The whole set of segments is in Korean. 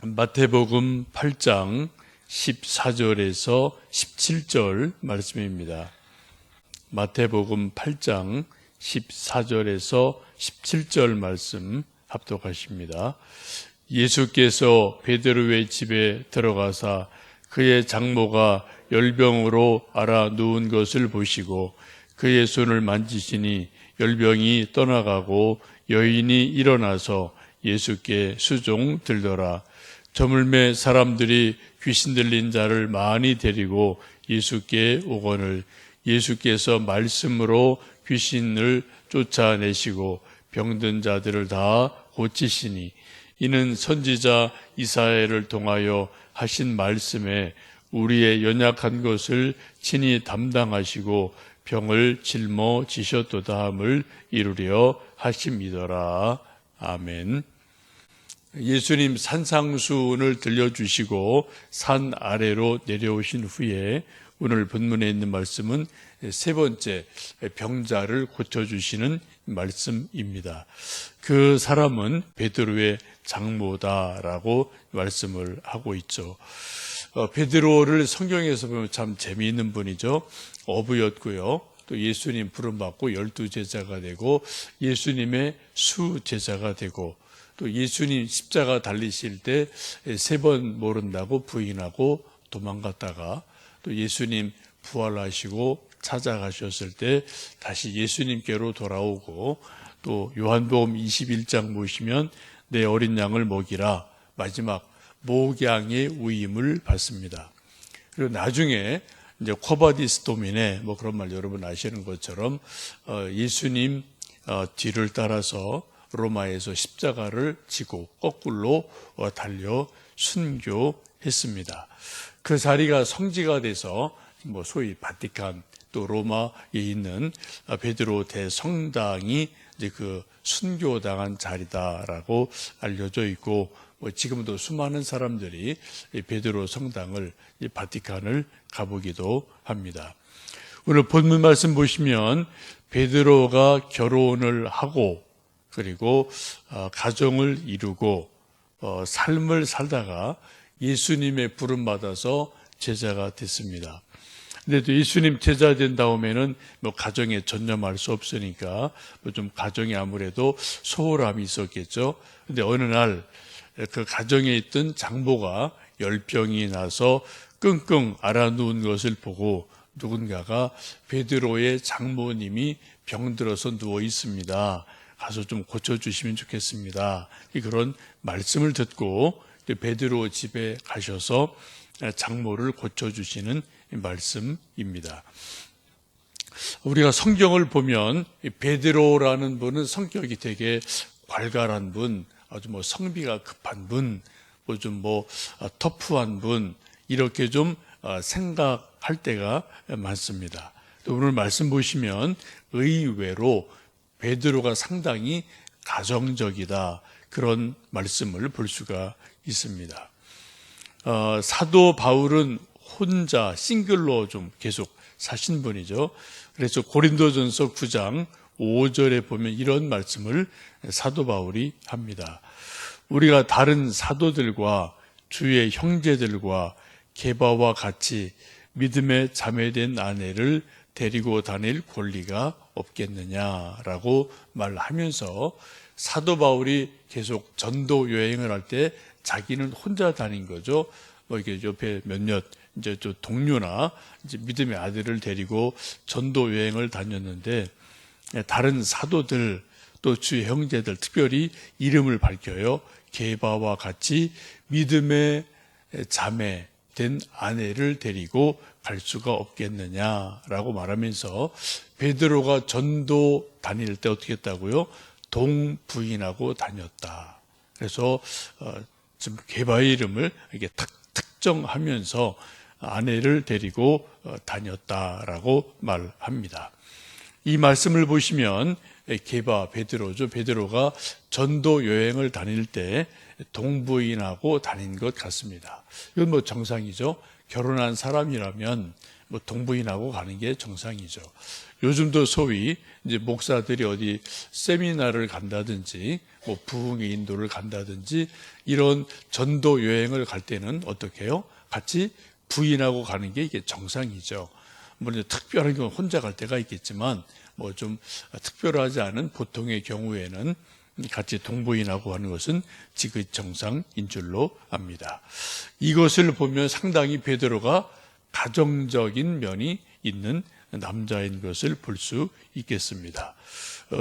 마태복음 8장 14절에서 17절 말씀입니다. 마태복음 8장 14절에서 17절 말씀 합독하십니다. 예수께서 베드로의 집에 들어가사 그의 장모가 열병으로 앓아 누운 것을 보시고 그의 손을 만지시니 열병이 떠나가고 여인이 일어나서 예수께 수종 들더라. 저물매 사람들이 귀신 들린 자를 많이 데리고 예수께 오거늘 예수께서 말씀으로 귀신을 쫓아내시고 병든 자들을 다 고치시니 이는 선지자 이사야를 통하여 하신 말씀에 우리의 연약한 것을 친히 담당하시고 병을 짊어지셨도다 함을 이루려 하심이더라. 아멘. 예수님 산상수훈을 들려주시고 산 아래로 내려오신 후에 오늘 본문에 있는 말씀은 세 번째 병자를 고쳐주시는 말씀입니다. 그 사람은 베드로의 장모다라고 말씀을 하고 있죠. 베드로를 성경에서 보면 참 재미있는 분이죠. 어부였고요. 또 예수님 부름받고 12제자가 되고 예수님의 수제자가 되고 또 예수님 십자가 달리실 때 3번 모른다고 부인하고 도망갔다가 또 예수님 부활하시고 찾아가셨을 때 다시 예수님께로 돌아오고 또 요한복음 21장 보시면 내 어린 양을 먹이라 마지막 목양의 위임을 받습니다. 그리고 나중에 이제 쿼바디스 도미네 뭐 그런 말 여러분 아시는 것처럼 예수님 뒤를 따라서 로마에서 십자가를 지고 거꾸로 달려 순교했습니다. 그 자리가 성지가 돼서 뭐 소위 바티칸 또 로마에 있는 베드로 대성당이 이제 그 순교당한 자리다라고 알려져 있고 지금도 수많은 사람들이 베드로 성당을 바티칸을 가보기도 합니다. 오늘 본문 말씀 보시면 베드로가 결혼을 하고 그리고 가정을 이루고 삶을 살다가 예수님의 부름 받아서 제자가 됐습니다. 근데 또 예수님 제자 된 다음에는 뭐 가정에 전념할 수 없으니까 뭐 좀 가정에 아무래도 소홀함이 있었겠죠. 근데 어느 날 그 가정에 있던 장모가 열병이 나서 끙끙 앓아 누운 것을 보고 누군가가 베드로의 장모님이 병들어서 누워 있습니다. 가서 좀 고쳐주시면 좋겠습니다. 그런 말씀을 듣고 베드로 집에 가셔서 장모를 고쳐주시는 말씀입니다. 우리가 성경을 보면 베드로라는 분은 성격이 되게 괄괄한 분, 아주 뭐 성비가 급한 분, 좀 터프한 분, 이렇게 좀 생각할 때가 많습니다. 또 오늘 말씀 보시면 의외로 베드로가 상당히 가정적이다, 그런 말씀을 볼 수가 있습니다. 사도 바울은 혼자 싱글로 좀 계속 사신 분이죠. 그래서 고린도전서 9장 5절에 보면 이런 말씀을 사도 바울이 합니다. 우리가 다른 사도들과 주의 형제들과 게바와 같이 믿음에 자매된 아내를 데리고 다닐 권리가 없겠느냐라고 말하면서 사도 바울이 계속 전도 여행을 할 때 자기는 혼자 다닌 거죠. 이렇게 옆에 몇몇 이제 좀 동료나 이제 믿음의 아들을 데리고 전도 여행을 다녔는데 다른 사도들 또 주의 형제들 특별히 이름을 밝혀요. 게바와 같이 믿음의 자매 된 아내를 데리고 갈 수가 없겠느냐라고 말하면서 베드로가 전도 다닐 때 어떻게 했다고요? 동부인하고 다녔다. 그래서 지금 게바의 이름을 이렇게 특정하면서 아내를 데리고 다녔다라고 말합니다. 이 말씀을 보시면 게바 베드로죠. 베드로가 전도 여행을 다닐 때 동부인하고 다닌 것 같습니다. 이건 뭐 정상이죠. 결혼한 사람이라면 뭐 동부인하고 가는 게 정상이죠. 요즘도 소위 이제 목사들이 어디 세미나를 간다든지 뭐 부흥의 인도를 간다든지 이런 전도 여행을 갈 때는 어떻게 해요? 같이 부인하고 가는 게 이게 정상이죠. 물론 특별한 경우 혼자 갈 때가 있겠지만 뭐 좀 특별하지 않은 보통의 경우에는 같이 동부인하고 하는 것은 지극히 정상인 줄로 압니다. 이것을 보면 상당히 베드로가 가정적인 면이 있는 남자인 것을 볼 수 있겠습니다.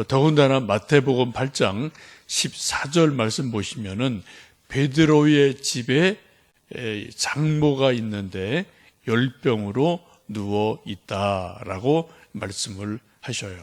더군다나 마태복음 8장 14절 말씀 보시면은 베드로의 집에 장모가 있는데 열병으로 누워 있다라고 말씀을 하셔요.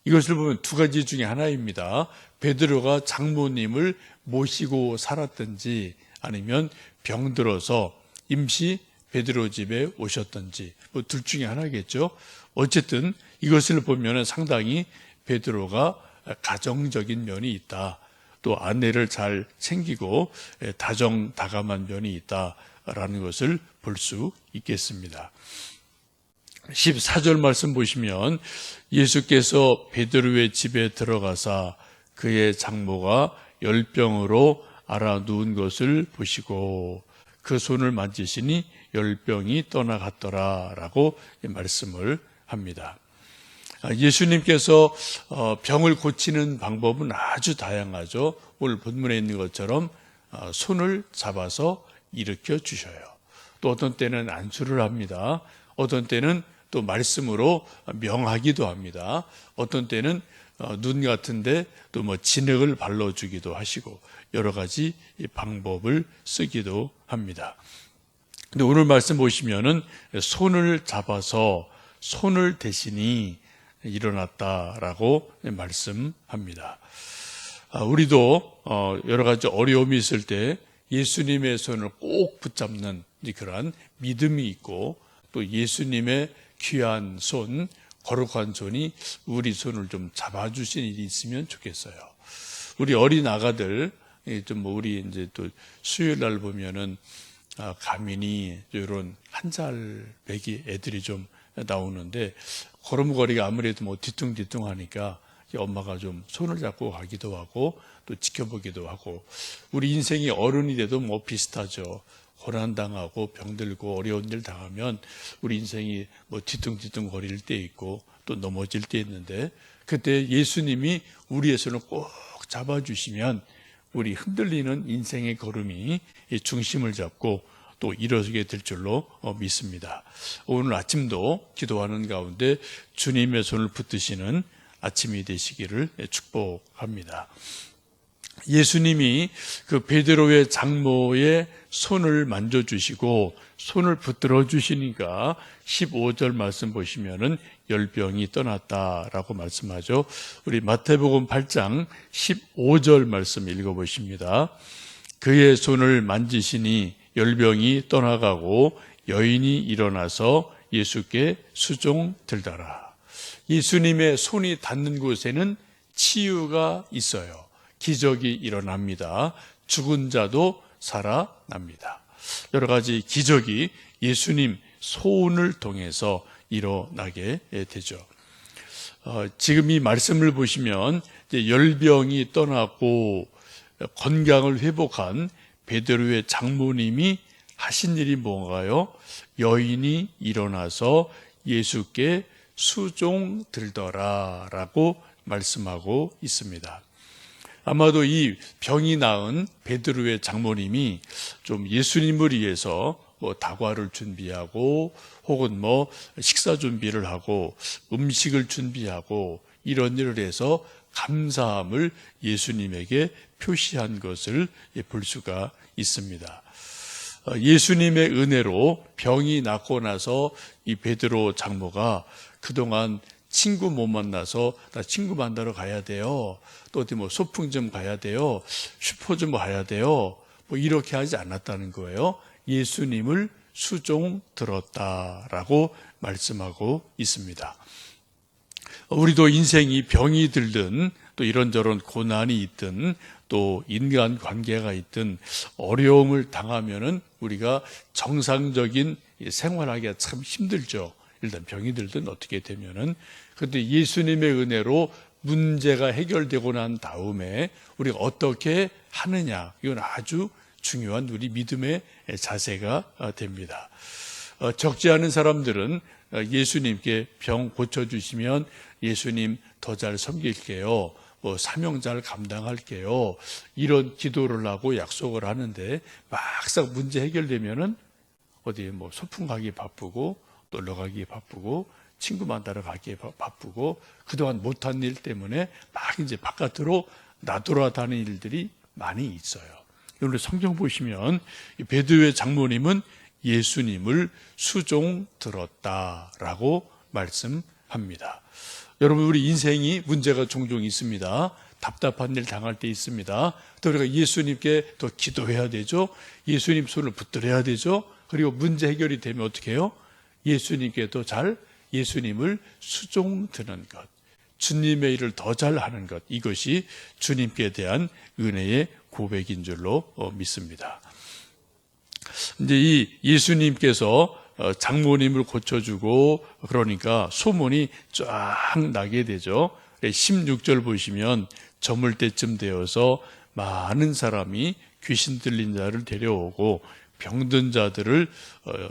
이것을 보면 두 가지 중에 하나입니다. 베드로가 장모님을 모시고 살았든지 아니면 병들어서 임시 베드로 집에 오셨든지 뭐 둘 중에 하나겠죠. 어쨌든 이것을 보면 상당히 베드로가 가정적인 면이 있다. 또 아내를 잘 챙기고 다정다감한 면이 있다라는 것을 볼 수 있겠습니다. 14절 말씀 보시면 예수께서 베드로의 집에 들어가사 그의 장모가 열병으로 앓아 누운 것을 보시고 그 손을 만지시니 열병이 떠나갔더라라고 말씀을 합니다. 예수님께서 병을 고치는 방법은 아주 다양하죠. 오늘 본문에 있는 것처럼 손을 잡아서 일으켜 주셔요. 또 어떤 때는 안수를 합니다. 어떤 때는 또 말씀으로 명하기도 합니다. 어떤 때는 눈 같은데 또 뭐 진흙을 발라주기도 하시고 여러 가지 방법을 쓰기도 합니다. 근데 오늘 말씀 보시면은 손을 잡아서 손을 대시니 일어났다라고 말씀합니다. 우리도 여러 가지 어려움이 있을 때 예수님의 손을 꼭 붙잡는 그러한 믿음이 있고 또 예수님의 귀한 손, 거룩한 손이 우리 손을 좀 잡아주신 일이 있으면 좋겠어요. 우리 어린 아가들, 우리 이제 또 수요일 날 보면은 가민이 이런 한 살 배기 애들이 좀 나오는데 걸음걸이가 아무래도 뭐 뒤뚱뒤뚱 하니까 엄마가 좀 손을 잡고 가기도 하고 또 지켜보기도 하고 우리 인생이 어른이 돼도 뭐 비슷하죠. 고난당하고 병들고 어려운 일 당하면 우리 인생이 뭐 뒤뚱뒤뚱 거릴 때 있고 또 넘어질 때 있는데 그때 예수님이 우리의 손을 꼭 잡아주시면 우리 흔들리는 인생의 걸음이 중심을 잡고 또 일어서게 될 줄로 믿습니다. 오늘 아침도 기도하는 가운데 주님의 손을 붙드시는 아침이 되시기를 축복합니다. 예수님이 그 베드로의 장모의 손을 만져주시고 손을 붙들어 주시니까 15절 말씀 보시면은 열병이 떠났다라고 말씀하죠. 우리 마태복음 8장 15절 말씀 읽어보십니다. 그의 손을 만지시니 열병이 떠나가고 여인이 일어나서 예수께 수종 들더라. 예수님의 손이 닿는 곳에는 치유가 있어요. 기적이 일어납니다. 죽은 자도 살아납니다. 여러 가지 기적이 예수님 손을 통해서 일어나게 되죠. 지금 이 말씀을 보시면 이제 열병이 떠나고 건강을 회복한 베드로의 장모님이 하신 일이 뭔가요? 여인이 일어나서 예수께 수종 들더라라고 말씀하고 있습니다. 아마도 이 병이 나은 베드로의 장모님이 좀 예수님을 위해서 뭐 다과를 준비하고 혹은 뭐 식사 준비를 하고 음식을 준비하고 이런 일을 해서 감사함을 예수님에게 표시한 것을 볼 수가 있습니다. 예수님의 은혜로 병이 낫고 나서 이 베드로 장모가 그동안 친구 못 만나서 나 친구 만나러 가야 돼요. 또 어디 뭐 소풍 좀 가야 돼요. 슈퍼 좀 가야 돼요. 뭐 이렇게 하지 않았다는 거예요. 예수님을 수종 들었다라고 말씀하고 있습니다. 우리도 인생이 병이 들든 또 이런저런 고난이 있든 또 인간 관계가 있든 어려움을 당하면은 우리가 정상적인 생활하기가 참 힘들죠. 일단 병이 들든 어떻게 되면은. 그런데 예수님의 은혜로 문제가 해결되고 난 다음에 우리가 어떻게 하느냐, 이건 아주 중요한 우리 믿음의 자세가 됩니다. 적지 않은 사람들은 예수님께 병 고쳐주시면 예수님 더 잘 섬길게요, 사명 잘 감당할게요, 이런 기도를 하고 약속을 하는데 막상 문제 해결되면은 어디 소풍 가기 바쁘고 놀러 가기 바쁘고 친구 만나러 가기 바쁘고 그동안 못한 일 때문에 막 이제 바깥으로 나돌아다니는 일들이 많이 있어요. 오늘 성경 보시면 베드로의 장모님은 예수님을 수종 들었다라고 말씀합니다. 여러분, 우리 인생이 문제가 종종 있습니다. 답답한 일 당할 때 있습니다. 또 우리가 예수님께 더 기도해야 되죠. 예수님 손을 붙들어야 되죠. 그리고 문제 해결이 되면 어떻게 해요? 예수님께도 잘 예수님을 수종드는 것, 주님의 일을 더 잘하는 것, 이것이 주님께 대한 은혜의 고백인 줄로 믿습니다. 이제 이 예수님께서 장모님을 고쳐주고 그러니까 소문이 쫙 나게 되죠. 16절 보시면 저물 때쯤 되어서 많은 사람이 귀신 들린 자를 데려오고 병든 자들을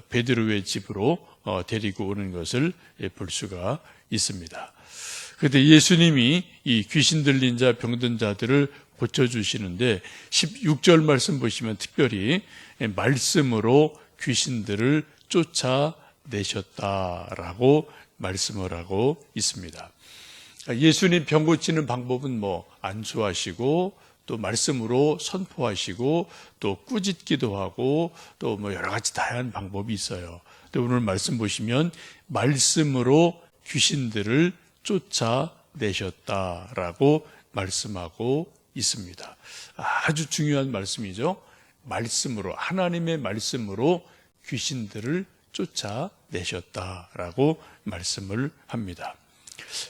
베드로의 집으로 데리고 오는 것을 볼 수가 있습니다. 그런데 예수님이 이 귀신 들린 자, 병든 자들을 고쳐주시는데 16절 말씀 보시면 특별히 말씀으로 귀신들을 쫓아내셨다라고 말씀을 하고 있습니다. 예수님 병 고치는 방법은 안수하시고 또 말씀으로 선포하시고 또 꾸짖기도 하고 또 여러 가지 다양한 방법이 있어요. 근데 오늘 말씀 보시면 말씀으로 귀신들을 쫓아내셨다라고 말씀하고 있습니다. 아주 중요한 말씀이죠. 말씀으로, 하나님의 말씀으로 귀신들을 쫓아내셨다라고 말씀을 합니다.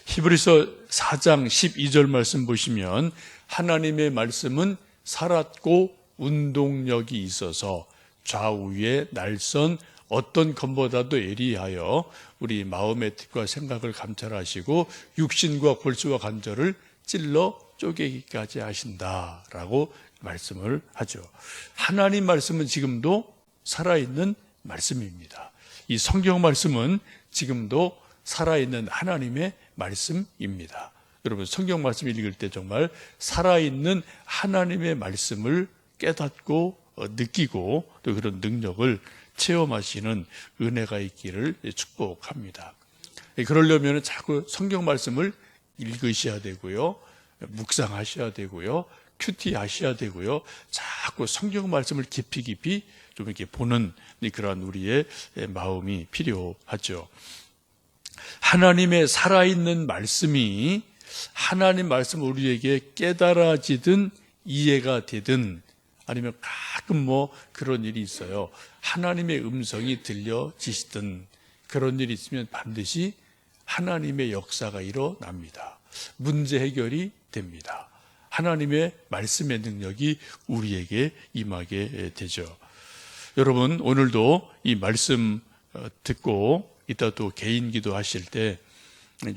히브리서 4장 12절 말씀 보시면 하나님의 말씀은 살았고 운동력이 있어서 좌우의 날선 어떤 검보다도 예리하여 우리 마음의 뜻과 생각을 감찰하시고 육신과 골수와 관절을 찔러 쪼개기까지 하신다라고 말씀을 하죠. 하나님 말씀은 지금도 살아있는 말씀입니다. 이 성경 말씀은 지금도 살아있는 하나님의 말씀입니다. 여러분, 성경 말씀 읽을 때 정말 살아있는 하나님의 말씀을 깨닫고 느끼고 또 그런 능력을 체험하시는 은혜가 있기를 축복합니다. 그러려면 자꾸 성경 말씀을 읽으셔야 되고요, 묵상하셔야 되고요, 큐티 하셔야 되고요, 자꾸 성경 말씀을 깊이 좀 이렇게 보는 그러한 우리의 마음이 필요하죠. 하나님의 살아있는 말씀이 하나님 말씀 우리에게 깨달아지든 이해가 되든 아니면 가끔 그런 일이 있어요. 하나님의 음성이 들려지시든 그런 일이 있으면 반드시 하나님의 역사가 일어납니다. 문제 해결이 됩니다. 하나님의 말씀의 능력이 우리에게 임하게 되죠. 여러분, 오늘도 이 말씀 듣고 이따 또 개인 기도 하실 때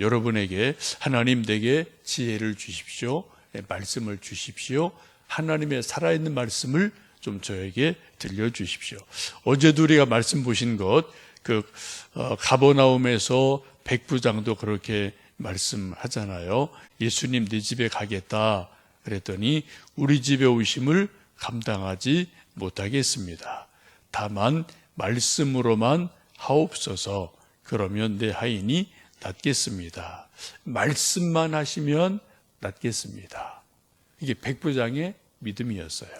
여러분에게 하나님 내게 지혜를 주십시오, 말씀을 주십시오, 하나님의 살아있는 말씀을 좀 저에게 들려주십시오. 어제도 우리가 말씀 보신 것, 가버나움에서 백부장도 그렇게 말씀하잖아요. 예수님 네 집에 가겠다 그랬더니 우리 집에 오심을 감당하지 못하겠습니다. 다만 말씀으로만 하옵소서. 그러면 내 하인이 낫겠습니다. 말씀만 하시면 낫겠습니다. 이게 백부장의 믿음이었어요.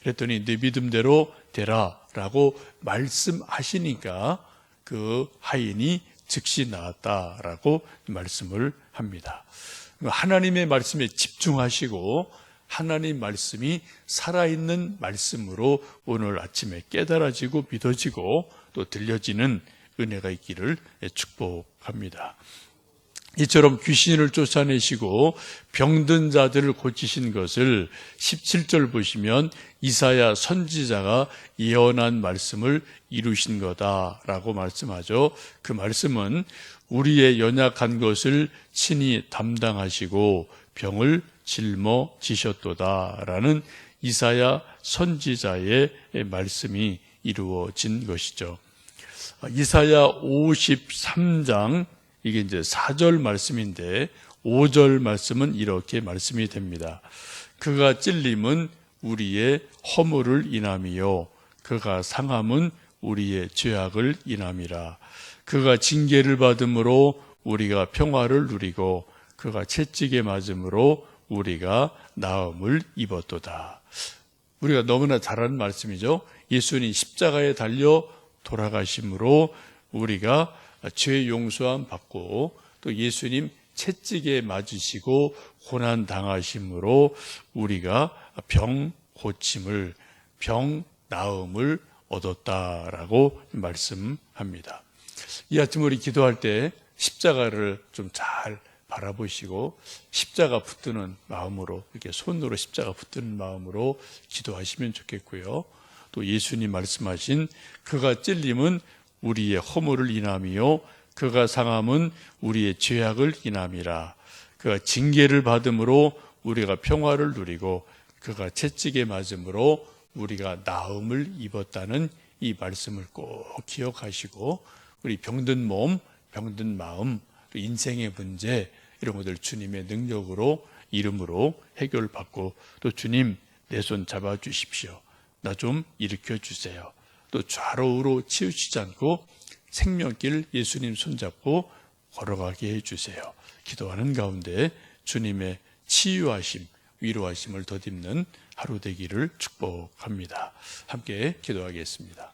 그랬더니 내 믿음대로 되라 라고 말씀하시니까 그 하인이 즉시 나았다라고 말씀을 합니다. 하나님의 말씀에 집중하시고 하나님 말씀이 살아있는 말씀으로 오늘 아침에 깨달아지고 믿어지고 또 들려지는 은혜가 있기를 축복합니다. 이처럼 귀신을 쫓아내시고 병든 자들을 고치신 것을 17절 보시면 이사야 선지자가 예언한 말씀을 이루신 거다라고 말씀하죠. 그 말씀은 우리의 연약한 것을 친히 담당하시고 병을 짊어지셨도다라는 이사야 선지자의 말씀이 이루어진 것이죠. 이사야 53장 이게 이제 4절 말씀인데 5절 말씀은 이렇게 말씀이 됩니다. 그가 찔림은 우리의 허물을 인함이요 그가 상함은 우리의 죄악을 인함이라. 그가 징계를 받음으로 우리가 평화를 누리고 그가 채찍에 맞음으로 우리가 나음을 입었도다. 우리가 너무나 잘 아는 말씀이죠. 예수님 십자가에 달려 돌아가심으로 우리가 죄 용서함 받고 또 예수님 채찍에 맞으시고 고난 당하심으로 우리가 병 고침을 병 나음을 얻었다라고 말씀합니다. 이 아침 우리 기도할 때 십자가를 좀 잘 바라보시고 십자가 붙드는 마음으로 이렇게 손으로 십자가 붙드는 마음으로 기도하시면 좋겠고요. 또 예수님 말씀하신 그가 찔림은 우리의 허물을 인함이요 그가 상함은 우리의 죄악을 인함이라. 그가 징계를 받음으로 우리가 평화를 누리고 그가 채찍에 맞음으로 우리가 나음을 입었다는 이 말씀을 꼭 기억하시고 우리 병든 몸, 병든 마음, 인생의 문제 이런 것들 주님의 능력으로 이름으로 해결받고 또 주님 내 손 잡아주십시오. 나 좀 일으켜 주세요. 또 좌로우로 치우치지 않고 생명길 예수님 손잡고 걸어가게 해주세요. 기도하는 가운데 주님의 치유하심, 위로하심을 덧입는 하루 되기를 축복합니다. 함께 기도하겠습니다.